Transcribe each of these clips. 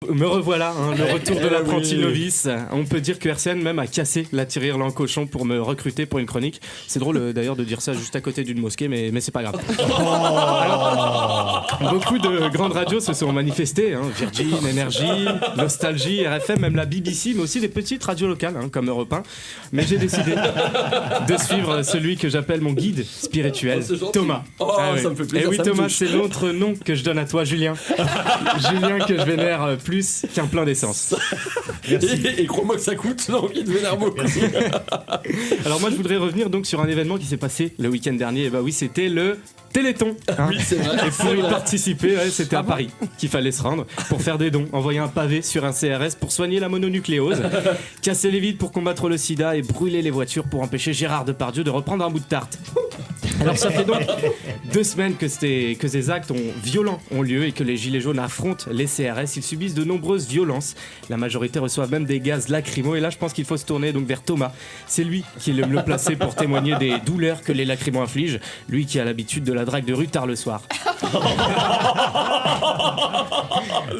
Me revoilà, le retour de l'apprenti novice. On peut dire que RCN même a cassé la tirelire en cochon pour me recruter pour une chronique. C'est drôle d'ailleurs de dire ça juste à côté d'une mosquée, mais c'est pas grave. Alors, beaucoup de grandes radios se sont manifestées, Virgin, Énergie, Nostalgie, RFM, même la BBC, mais aussi des petites radios locales comme Europe 1. Mais j'ai décidé de suivre celui que j'appelle mon guide spirituel, Thomas. Ça me fait plaisir. Et oui, Thomas, c'est l'autre nom que je donne à toi, Julien. Julien que je vénère plus qu'un plein d'essence. Et crois-moi que ça coûte, j'ai envie de vénère beaucoup. Alors moi je voudrais revenir donc sur un événement qui s'est passé le week-end dernier. Et bah oui, c'était le Téléthon. Oui, c'est vrai. Et pour y participer, c'était à Paris qu'il fallait se rendre pour faire des dons, envoyer un pavé sur un CRS pour soigner la mononucléose, casser les vitres pour combattre le sida et brûler les voitures pour empêcher Gérard Depardieu de reprendre un bout de tarte. Alors ça fait donc 2 semaines que ces actes violents ont lieu et que les gilets jaunes affrontent les CRS. Ils subissent de nombreuses violences. La majorité reçoivent même des gaz lacrymaux. Et là, je pense qu'il faut se tourner donc vers Thomas. C'est lui qui est le mieux placé pour témoigner des douleurs que les lacrymaux infligent. Lui qui a l'habitude de la drague de rue tard le soir.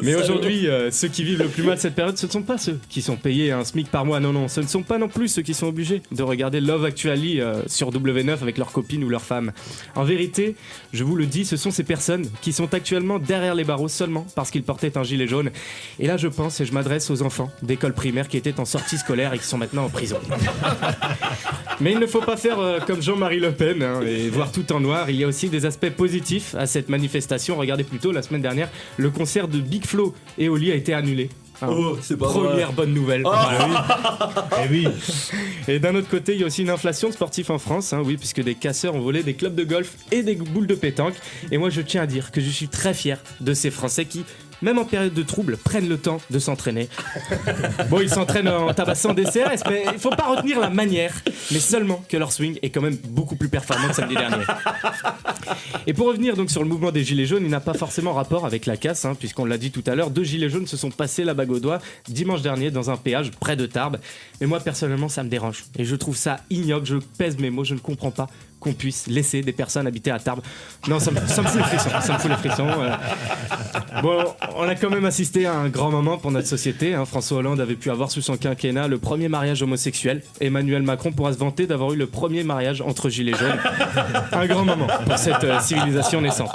Mais aujourd'hui, ceux qui vivent le plus mal cette période, ce ne sont pas ceux qui sont payés un SMIC par mois. Non, ce ne sont pas non plus ceux qui sont obligés de regarder Love Actually sur W9 avec leurs copines ou leurs femmes. En vérité, je vous le dis, ce sont ces personnes qui sont actuellement derrière les barreaux seulement parce qu'ils portaient un gilet jaune. Et là, je pense et je m'adresse aux enfants d'école primaire qui étaient en sortie scolaire et qui sont maintenant en prison. Mais il ne faut pas faire comme Jean-Marie Le Pen et voir tout en noir. Il y a aussi des aspects positifs à cette manifestation. Regardez plutôt, la semaine dernière, le concert de Big Flo et Oli a été annulé. C'est pas Première vrai. bonne nouvelle. oui. Et d'un autre côté, il y a aussi une inflation de sportifs en France, puisque des casseurs ont volé des clubs de golf et des boules de pétanque. Et moi, je tiens à dire que je suis très fier de ces Français qui, même en période de trouble, prennent le temps de s'entraîner. Bon, ils s'entraînent en tabassant des CRS, mais il faut pas retenir la manière, mais seulement que leur swing est quand même beaucoup plus performant que samedi dernier. Et pour revenir donc sur le mouvement des gilets jaunes, il n'a pas forcément rapport avec la casse, puisqu'on l'a dit tout à l'heure, 2 gilets jaunes se sont passés la bague au doigt dimanche dernier dans un péage près de Tarbes. Mais moi personnellement, ça me dérange et je trouve ça ignoble. Je pèse mes mots, je ne comprends pas qu'on puisse laisser des personnes habiter à Tarbes. Non, ça me fout les frissons. Bon, on a quand même assisté à un grand moment pour notre société. François Hollande avait pu avoir sous son quinquennat le premier mariage homosexuel. Emmanuel Macron pourra se vanter d'avoir eu le premier mariage entre gilets jaunes. Un grand moment pour cette civilisation naissante.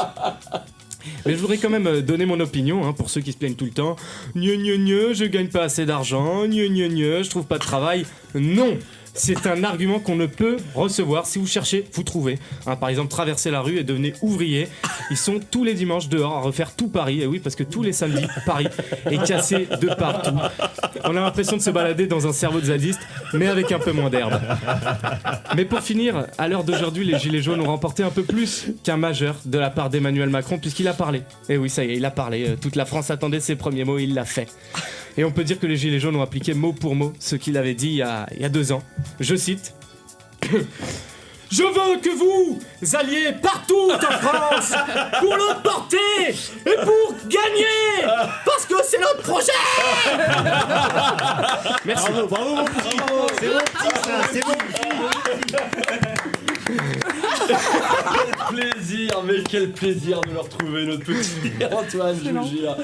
Mais je voudrais quand même donner mon opinion pour ceux qui se plaignent tout le temps. Je gagne pas assez d'argent. Je trouve pas de travail. Non! C'est un argument qu'on ne peut recevoir. Si vous cherchez, vous trouvez. Par exemple, traversez la rue et devenez ouvrier. Ils sont tous les dimanches dehors à refaire tout Paris. Et oui, parce que tous les samedis, Paris est cassé de partout. On a l'impression de se balader dans un cerveau de zadiste, mais avec un peu moins d'herbe. Mais pour finir, à l'heure d'aujourd'hui, les Gilets jaunes ont remporté un peu plus qu'un majeur de la part d'Emmanuel Macron, puisqu'il a parlé. Et oui, ça y est, il a parlé. Toute la France attendait ses premiers mots, il l'a fait. Et on peut dire que les Gilets jaunes ont appliqué mot pour mot ce qu'il avait dit il y a 2 ans. Je cite: je veux que vous alliez partout en France pour le porter et pour gagner, parce que c'est notre projet. Merci. Bravo mon petit. C'est mon petit ça, c'est mon petit. Quel plaisir de le retrouver, notre petit Antoine, je vous jure.